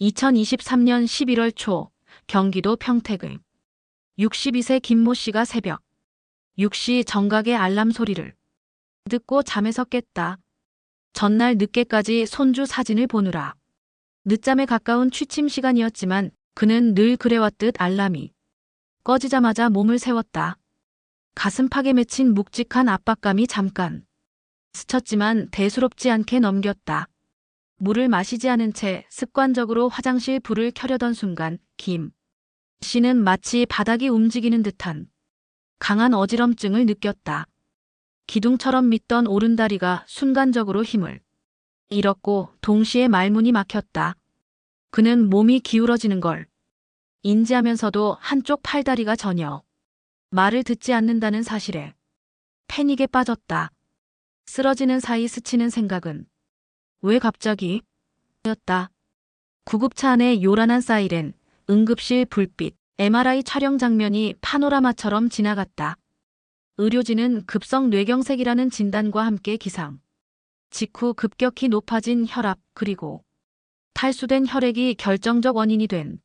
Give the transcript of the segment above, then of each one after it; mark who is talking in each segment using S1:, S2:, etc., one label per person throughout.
S1: 2023년 11월 초 경기도 평택을 62세 김모 씨가 새벽 6시 정각의 알람 소리를 듣고 잠에서 깼다. 전날 늦게까지 손주 사진을 보느라 늦잠에 가까운 취침 시간이었지만 그는 늘 그래왔듯 알람이 꺼지자마자 몸을 세웠다. 가슴팍에 맺힌 묵직한 압박감이 잠깐 스쳤지만 대수롭지 않게 넘겼다. 물을 마시지 않은 채 습관적으로 화장실 불을 켜려던 순간 김 씨는 마치 바닥이 움직이는 듯한 강한 어지럼증을 느꼈다. 기둥처럼 믿던 오른다리가 순간적으로 힘을 잃었고 동시에 말문이 막혔다. 그는 몸이 기울어지는 걸 인지하면서도 한쪽 팔다리가 전혀 말을 듣지 않는다는 사실에 패닉에 빠졌다. 쓰러지는 사이 스치는 생각은 왜 갑자기? 였다. 구급차 안의 요란한 사이렌, 응급실 불빛, MRI 촬영 장면이 파노라마처럼 지나갔다. 의료진은 급성 뇌경색이라는 진단과 함께 기상 직후 급격히 높아진 혈압 그리고 탈수된 혈액이 결정적 원인이 된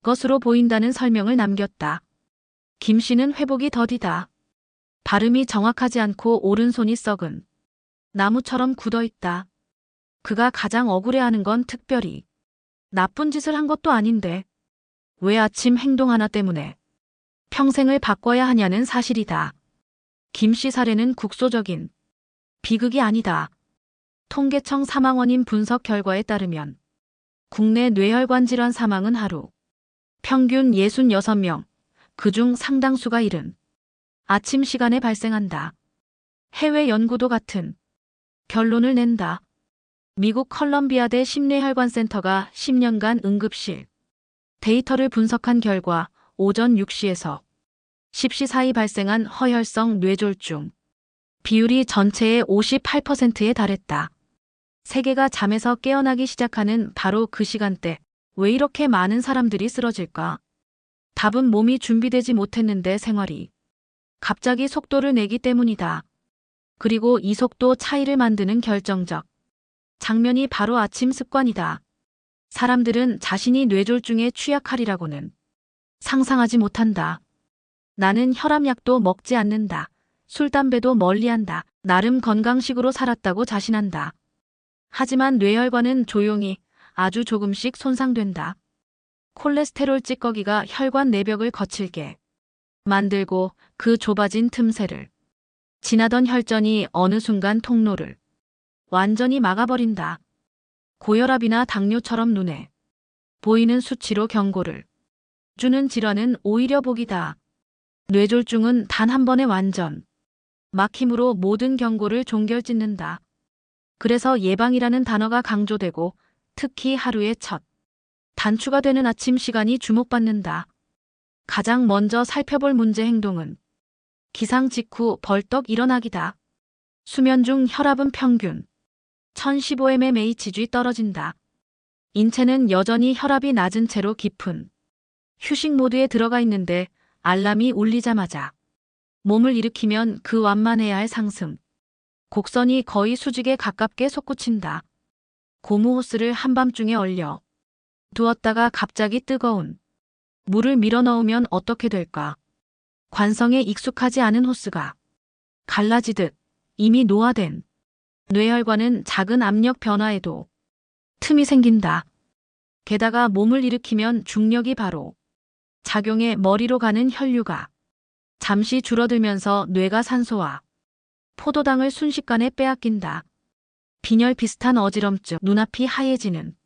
S1: 것으로 보인다는 설명을 남겼다. 김 씨는 회복이 더디다. 발음이 정확하지 않고 오른손이 썩은 나무처럼 굳어있다. 그가 가장 억울해하는 건 특별히 나쁜 짓을 한 것도 아닌데 왜 아침 행동 하나 때문에 평생을 바꿔야 하냐는 사실이다. 김 씨 사례는 국소적인 비극이 아니다. 통계청 사망 원인 분석 결과에 따르면 국내 뇌혈관 질환 사망은 하루 평균 66명, 그중 상당수가 이른 아침 시간에 발생한다. 해외 연구도 같은 결론을 낸다. 미국 컬럼비아대 심뇌혈관센터가 10년간 응급실 데이터를 분석한 결과 오전 6시에서 10시 사이 발생한 허혈성 뇌졸중 비율이 전체의 58%에 달했다. 세계가 잠에서 깨어나기 시작하는 바로 그 시간대 왜 이렇게 많은 사람들이 쓰러질까? 답은 몸이 준비되지 못했는데 생활이 갑자기 속도를 내기 때문이다. 그리고 이 속도 차이를 만드는 결정적 장면이 바로 아침 습관이다. 사람들은 자신이 뇌졸중에 취약하리라고는 상상하지 못한다. 나는 혈압약도 먹지 않는다. 술, 담배도 멀리한다. 나름 건강식으로 살았다고 자신한다. 하지만 뇌혈관은 조용히 아주 조금씩 손상된다. 콜레스테롤 찌꺼기가 혈관 내벽을 거칠게 만들고 그 좁아진 틈새를 지나던 혈전이 어느 순간 통로를 완전히 막아버린다. 고혈압이나 당뇨처럼 눈에 보이는 수치로 경고를 주는 질환은 오히려 복이다. 뇌졸중은 단 한 번의 완전 막힘으로 모든 경고를 종결짓는다. 그래서 예방이라는 단어가 강조되고 특히 하루의 첫 단추가 되는 아침 시간이 주목받는다. 가장 먼저 살펴볼 문제 행동은 기상 직후 벌떡 일어나기다. 수면 중 혈압은 평균 1015mmHg 떨어진다. 인체는 여전히 혈압이 낮은 채로 깊은 휴식 모드에 들어가 있는데 알람이 울리자마자 몸을 일으키면 그 완만해야 할 상승 곡선이 거의 수직에 가깝게 솟구친다. 고무 호스를 한밤중에 얼려 두었다가 갑자기 뜨거운 물을 밀어넣으면 어떻게 될까? 관성에 익숙하지 않은 호스가 갈라지듯 이미 노화된 뇌혈관은 작은 압력 변화에도 틈이 생긴다. 게다가 몸을 일으키면 중력이 바로 작용해 머리로 가는 혈류가 잠시 줄어들면서 뇌가 산소와 포도당을 순식간에 빼앗긴다. 빈혈 비슷한 어지럼증, 눈앞이 하얘지는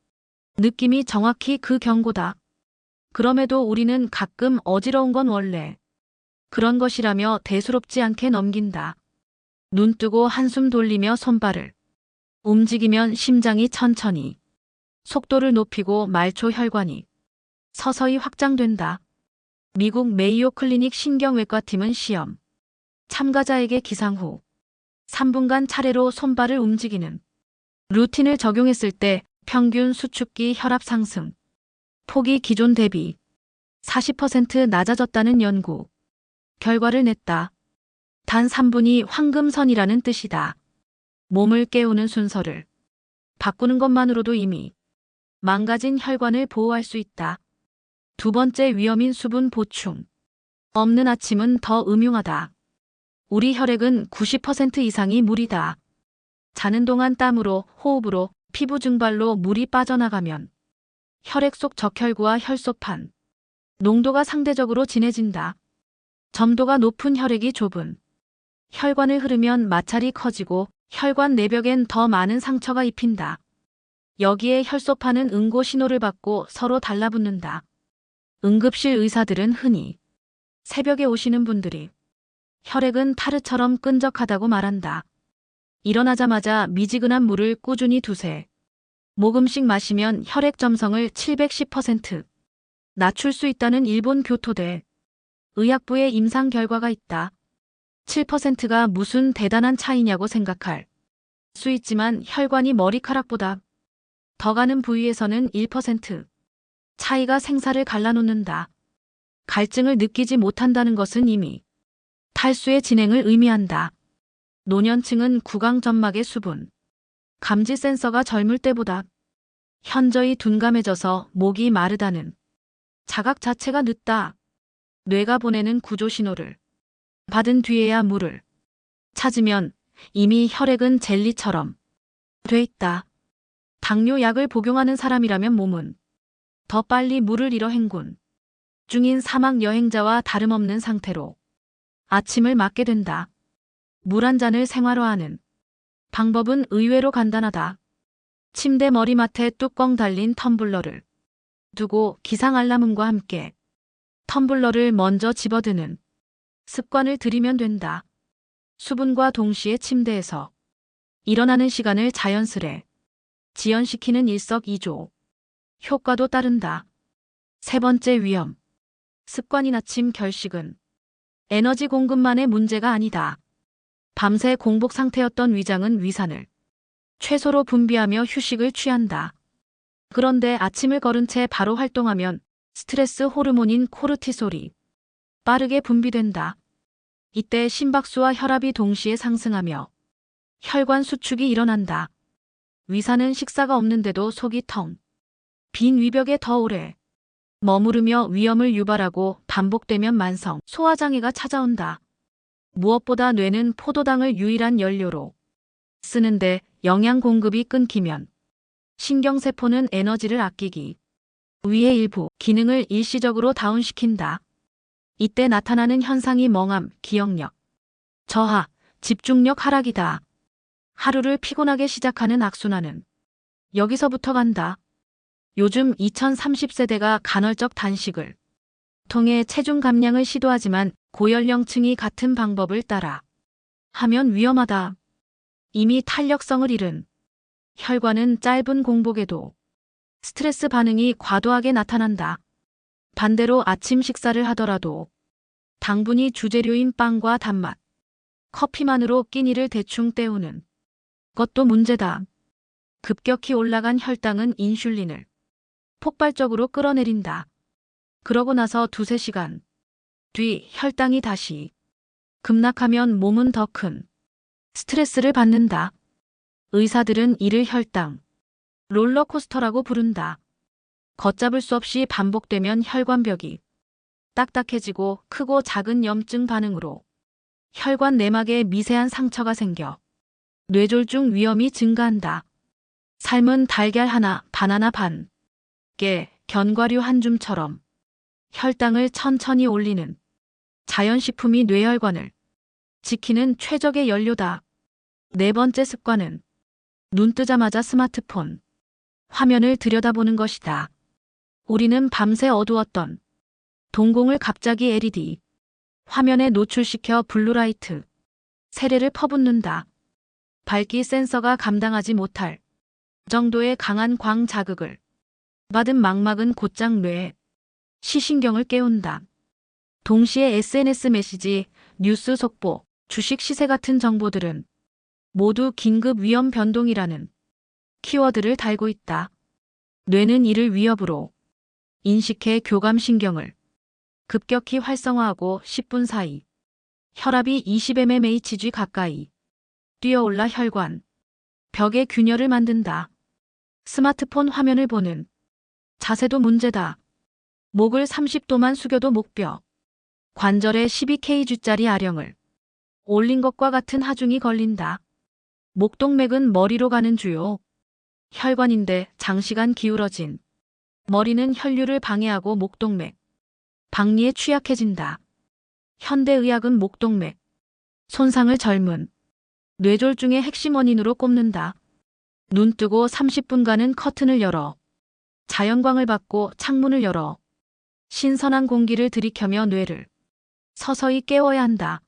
S1: 느낌이 정확히 그 경고다. 그럼에도 우리는 가끔 어지러운 건 원래 그런 것이라며 대수롭지 않게 넘긴다. 눈 뜨고 한숨 돌리며 손발을 움직이면 심장이 천천히 속도를 높이고 말초 혈관이 서서히 확장된다. 미국 메이오 클리닉 신경외과팀은 시험 참가자에게 기상 후 3분간 차례로 손발을 움직이는 루틴을 적용했을 때 평균 수축기 혈압 상승 폭이 기존 대비 40% 낮아졌다는 연구 결과를 냈다. 단 3분이 황금선이라는 뜻이다. 몸을 깨우는 순서를 바꾸는 것만으로도 이미 망가진 혈관을 보호할 수 있다. 두 번째 위험인 수분 보충. 없는 아침은 더 음흉하다. 우리 혈액은 90% 이상이 물이다. 자는 동안 땀으로, 호흡으로, 피부 증발로 물이 빠져나가면 혈액 속 적혈구와 혈소판 농도가 상대적으로 진해진다. 점도가 높은 혈액이 좁은 혈관을 흐르면 마찰이 커지고 혈관 내벽엔 더 많은 상처가 입힌다. 여기에 혈소판은 응고 신호를 받고 서로 달라붙는다. 응급실 의사들은 흔히 새벽에 오시는 분들이 혈액은 타르처럼 끈적하다고 말한다. 일어나자마자 미지근한 물을 꾸준히 두세 모금씩 마시면 혈액 점성을 710% 낮출 수 있다는 일본 교토대 의학부의 임상 결과가 있다. 7%가 무슨 대단한 차이냐고 생각할 수 있지만 혈관이 머리카락보다 더 가는 부위에서는 1% 차이가 생사를 갈라놓는다. 갈증을 느끼지 못한다는 것은 이미 탈수의 진행을 의미한다. 노년층은 구강점막의 수분 감지 센서가 젊을 때보다 현저히 둔감해져서 목이 마르다는 자각 자체가 늦다. 뇌가 보내는 구조 신호를 받은 뒤에야 물을 찾으면 이미 혈액은 젤리처럼 돼 있다. 당뇨 약을 복용하는 사람이라면 몸은 더 빨리 물을 잃어 행군 중인 사막 여행자와 다름없는 상태로 아침을 맞게 된다. 물 한 잔을 생활화하는 방법은 의외로 간단하다. 침대 머리맡에 뚜껑 달린 텀블러를 두고 기상 알람음과 함께 텀블러를 먼저 집어드는 습관을 들이면 된다. 수분과 동시에 침대에서 일어나는 시간을 자연스레 지연시키는 일석이조 효과도 따른다. 세 번째 위험. 습관인 아침 결식은 에너지 공급만의 문제가 아니다. 밤새 공복 상태였던 위장은 위산을 최소로 분비하며 휴식을 취한다. 그런데 아침을 걸은 채 바로 활동하면 스트레스 호르몬인 코르티솔이 빠르게 분비된다. 이때 심박수와 혈압이 동시에 상승하며 혈관 수축이 일어난다. 위산은 식사가 없는데도 속이 텅 빈 위벽에 더 오래 머무르며 위험을 유발하고 반복되면 만성 소화장애가 찾아온다. 무엇보다 뇌는 포도당을 유일한 연료로 쓰는데 영양 공급이 끊기면 신경세포는 에너지를 아끼기 위해 일부 기능을 일시적으로 다운시킨다. 이때 나타나는 현상이 멍함, 기억력 저하, 집중력 하락이다. 하루를 피곤하게 시작하는 악순환은 여기서부터 간다. 요즘 2030세대가 간헐적 단식을 통해 체중 감량을 시도하지만 고연령층이 같은 방법을 따라 하면 위험하다. 이미 탄력성을 잃은 혈관은 짧은 공복에도 스트레스 반응이 과도하게 나타난다. 반대로 아침 식사를 하더라도 당분이 주재료인 빵과 단맛, 커피만으로 끼니를 대충 때우는 것도 문제다. 급격히 올라간 혈당은 인슐린을 폭발적으로 끌어내린다. 그러고 나서 두세 시간 뒤 혈당이 다시 급락하면 몸은 더 큰 스트레스를 받는다. 의사들은 이를 혈당 롤러코스터라고 부른다. 걷잡을 수 없이 반복되면 혈관벽이 딱딱해지고 크고 작은 염증 반응으로 혈관 내막에 미세한 상처가 생겨 뇌졸중 위험이 증가한다. 삶은 달걀 하나, 바나나 반 개, 견과류 한 줌처럼 혈당을 천천히 올리는 자연식품이 뇌혈관을 지키는 최적의 연료다. 네 번째 습관은 눈 뜨자마자 스마트폰 화면을 들여다보는 것이다. 우리는 밤새 어두웠던 동공을 갑자기 LED 화면에 노출시켜 블루라이트 세례를 퍼붓는다. 밝기 센서가 감당하지 못할 정도의 강한 광 자극을 받은 망막은 곧장 뇌에 시신경을 깨운다. 동시에 SNS 메시지, 뉴스 속보, 주식 시세 같은 정보들은 모두 긴급 위험 변동이라는 키워드를 달고 있다. 뇌는 이를 위협으로 인식해 교감신경을 급격히 활성화하고 10분 사이 혈압이 20mmHg 가까이 뛰어올라 혈관 벽에 균열을 만든다. 스마트폰 화면을 보는 자세도 문제다. 목을 30도만 숙여도 목뼈, 관절에 12kg짜리 아령을 올린 것과 같은 하중이 걸린다. 목동맥은 머리로 가는 주요 혈관인데 장시간 기울어진 머리는 혈류를 방해하고 목동맥, 박리에 취약해진다. 현대의학은 목동맥 손상을 젊은 뇌졸중의 핵심 원인으로 꼽는다. 눈 뜨고 30분간은 커튼을 열어 자연광을 받고 창문을 열어 신선한 공기를 들이켜며 뇌를 서서히 깨워야 한다.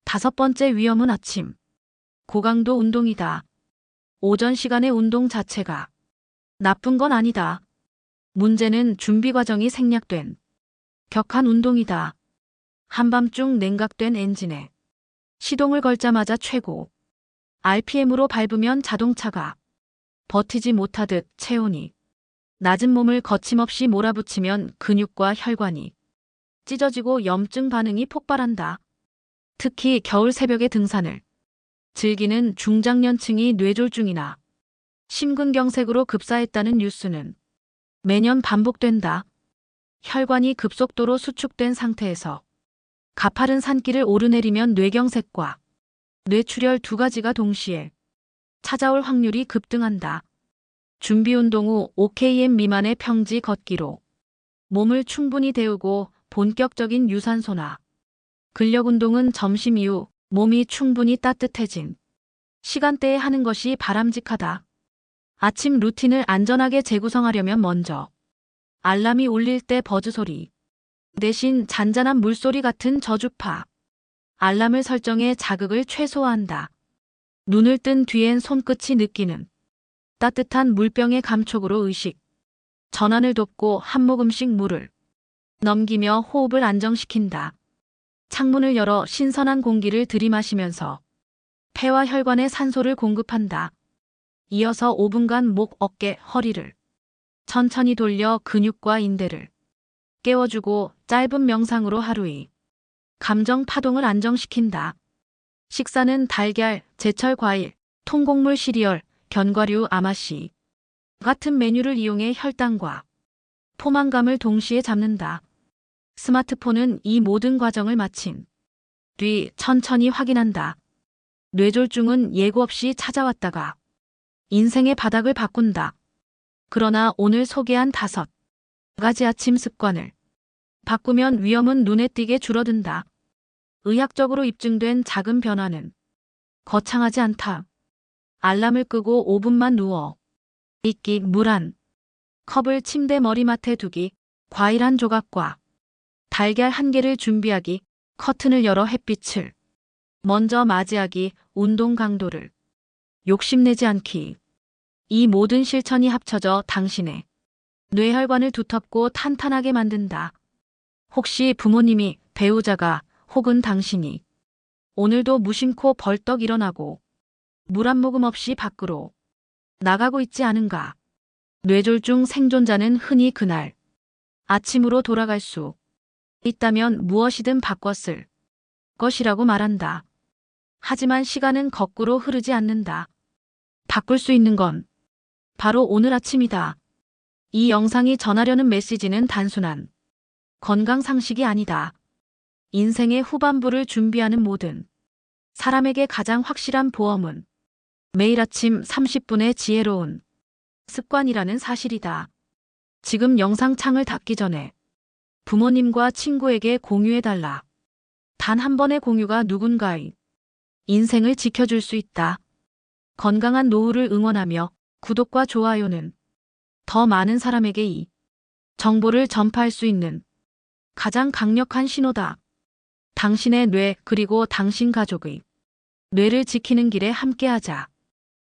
S1: 5번째 위험은 아침 고강도 운동이다. 오전 시간의 운동 자체가 나쁜 건 아니다. 문제는 준비 과정이 생략된 격한 운동이다. 한밤중 냉각된 엔진에 시동을 걸자마자 최고 RPM으로 밟으면 자동차가 버티지 못하듯 체온이 낮은 몸을 거침없이 몰아붙이면 근육과 혈관이 찢어지고 염증 반응이 폭발한다. 특히 겨울 새벽에 등산을 즐기는 중장년층이 뇌졸중이나 심근경색으로 급사했다는 뉴스는 매년 반복된다. 혈관이 급속도로 수축된 상태에서 가파른 산길을 오르내리면 뇌경색과 뇌출혈 두 가지가 동시에 찾아올 확률이 급등한다. 준비운동 후 5km 미만의 평지 걷기로 몸을 충분히 데우고 본격적인 유산소나 근력운동은 점심 이후 몸이 충분히 따뜻해진 시간대에 하는 것이 바람직하다. 아침 루틴을 안전하게 재구성하려면 먼저 알람이 울릴 때 버즈소리 대신 잔잔한 물소리 같은 저주파 알람을 설정해 자극을 최소화한다. 눈을 뜬 뒤엔 손끝이 느끼는 따뜻한 물병의 감촉으로 의식 전환을 돕고 한 모금씩 물을 넘기며 호흡을 안정시킨다. 창문을 열어 신선한 공기를 들이마시면서 폐와 혈관에 산소를 공급한다. 이어서 5분간 목, 어깨, 허리를 천천히 돌려 근육과 인대를 깨워주고 짧은 명상으로 하루의 감정 파동을 안정시킨다. 식사는 달걀, 제철 과일, 통곡물 시리얼, 견과류, 아마씨 같은 메뉴를 이용해 혈당과 포만감을 동시에 잡는다. 스마트폰은 이 모든 과정을 마친 뒤 천천히 확인한다. 뇌졸중은 예고 없이 찾아왔다가 인생의 바닥을 바꾼다. 그러나 오늘 소개한 5가지 아침 습관을 바꾸면 위험은 눈에 띄게 줄어든다. 의학적으로 입증된 작은 변화는 거창하지 않다. 알람을 끄고 5분만 누워 있기, 물 한 컵을 침대 머리맡에 두기, 과일 한 조각과 달걀 1개를 준비하기, 커튼을 열어 햇빛을 먼저 맞이하기, 운동 강도를 욕심내지 않기. 이 모든 실천이 합쳐져 당신의 뇌혈관을 두텁고 탄탄하게 만든다. 혹시 부모님이, 배우자가 혹은 당신이 오늘도 무심코 벌떡 일어나고 물 한 모금 없이 밖으로 나가고 있지 않은가? 뇌졸중 생존자는 흔히 그날 아침으로 돌아갈 수 있다면 무엇이든 바꿨을 것이라고 말한다. 하지만 시간은 거꾸로 흐르지 않는다. 바꿀 수 있는 건 바로 오늘 아침이다. 이 영상이 전하려는 메시지는 단순한 건강 상식이 아니다. 인생의 후반부를 준비하는 모든 사람에게 가장 확실한 보험은 매일 아침 30분의 지혜로운 습관이라는 사실이다. 지금 영상 창을 닫기 전에 부모님과 친구에게 공유해달라. 단 한 번의 공유가 누군가의 인생을 지켜줄 수 있다. 건강한 노후를 응원하며 구독과 좋아요는 더 많은 사람에게 이 정보를 전파할 수 있는 가장 강력한 신호다. 당신의 뇌 그리고 당신 가족의 뇌를 지키는 길에 함께하자.